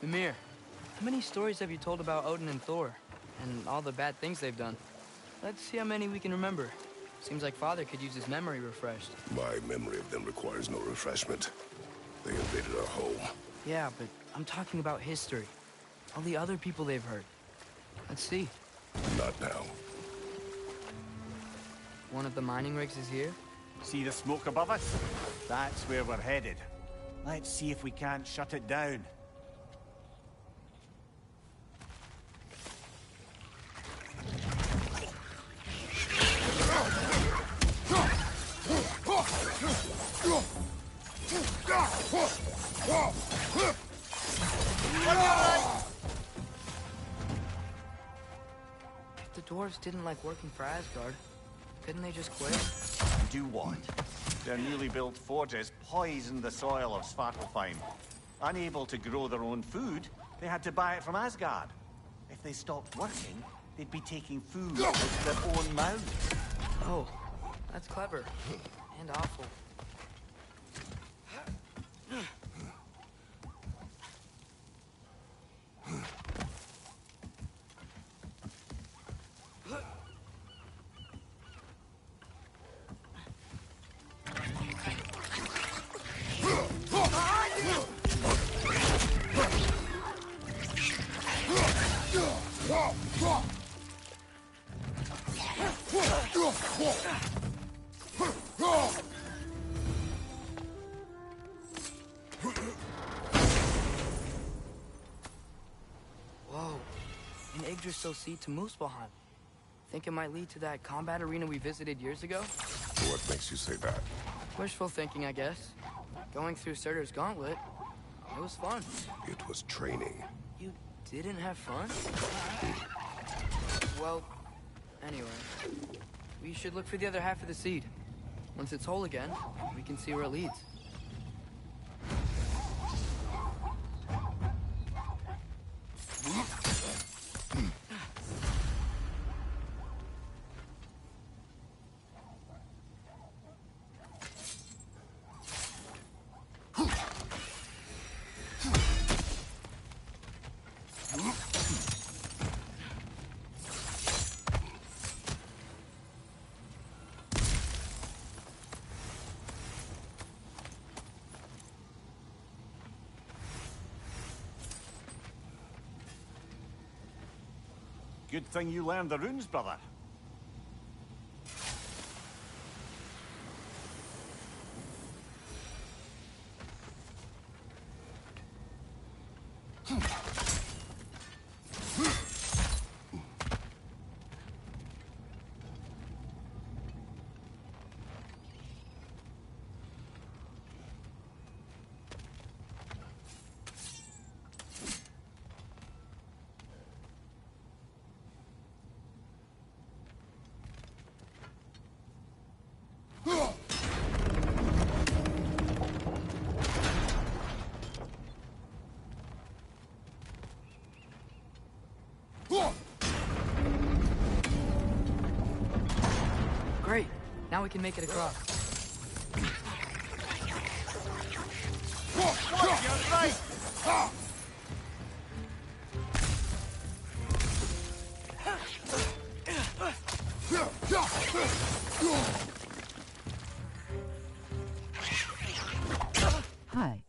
Mimir, how many stories have you told about Odin and Thor? And all the bad things they've done? Let's see how many we can remember. Seems like Father could use his memory refreshed. My memory of them requires no refreshment. They invaded our home. Yeah, but I'm talking about history. All the other people they've hurt. Let's see. Not now. One of the mining rigs is here? See the smoke above us? That's where we're headed. Let's see if we can't shut it down. If the dwarves didn't like working for Asgard, couldn't they just quit? Do what? Their newly built forges poisoned the soil of Svartalfheim. Unable to grow their own food, They had to buy it from Asgard. If they stopped working, they'd be taking food into their own mouths. Oh, that's clever. And awful. Whoa, an Yggdrasil seed to Muspelheim. Think it might lead to that combat arena we visited years ago? What makes you say that? Wishful thinking, I guess. Going through Surtur's gauntlet, it was fun. It was training. You didn't have fun? Well, anyway, we should look for the other half of the seed. Once it's whole again, we can see where it leads. Good thing you learned the runes, brother. Great. Now we can make it across. You're right! Hi.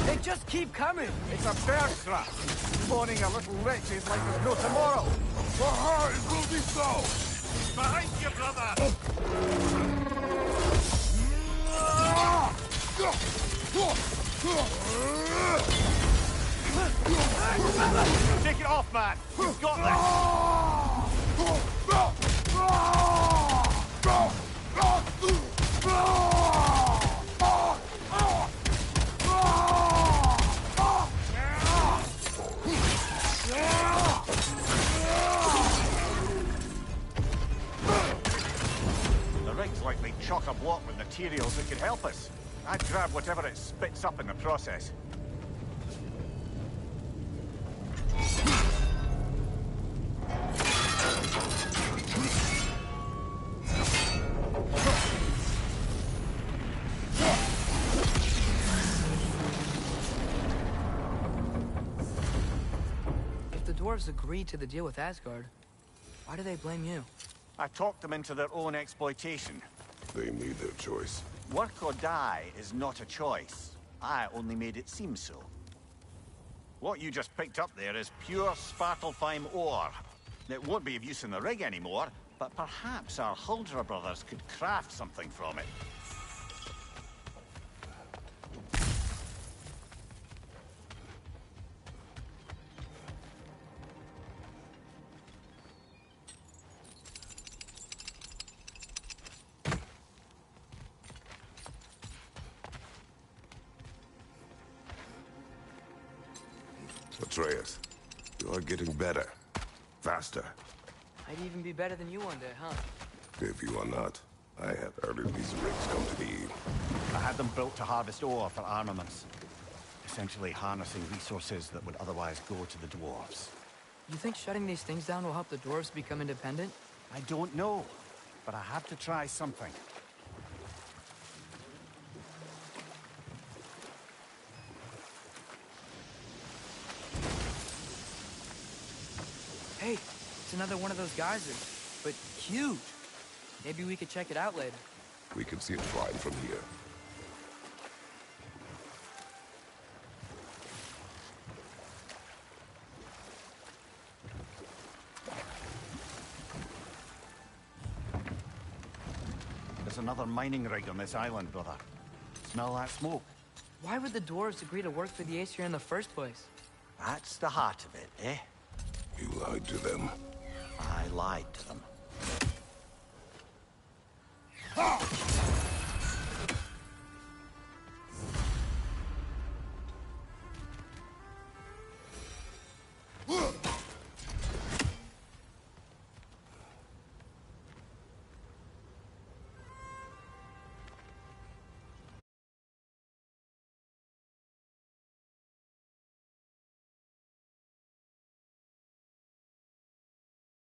They just keep coming. It's a bear trap. Spawning a little wretches like there's no tomorrow. Aha, it will be so! Behind you, brother! Take it off, man! You've got The rig's likely chock-a-block with materials that could help us. I'd grab whatever it spits up in the process. If the dwarves agreed to the deal with Asgard, why do they blame you? I talked them into their own exploitation. They made their choice. Work or die is not a choice. I only made it seem so. What you just picked up there is pure Svartalfheim ore. It won't be of use in the rig anymore, but perhaps our Huldra brothers could craft something from it. Atreus, you are getting better. Faster. I'd even be better than you one day, huh? If you are not, I had ordered these rigs come to be. I had them built to harvest ore for armaments. Essentially harnessing resources that would otherwise go to the dwarves. You think shutting these things down will help the dwarves become independent? I don't know, but I have to try something. Hey, it's another one of those geysers, but huge. Maybe we could check it out later. We can see it fine from here. There's another mining rig on this island, brother. Smell that smoke? Why would the dwarves agree to work for the Aesir in the first place? That's the heart of it, eh? You lied to them. I lied to them.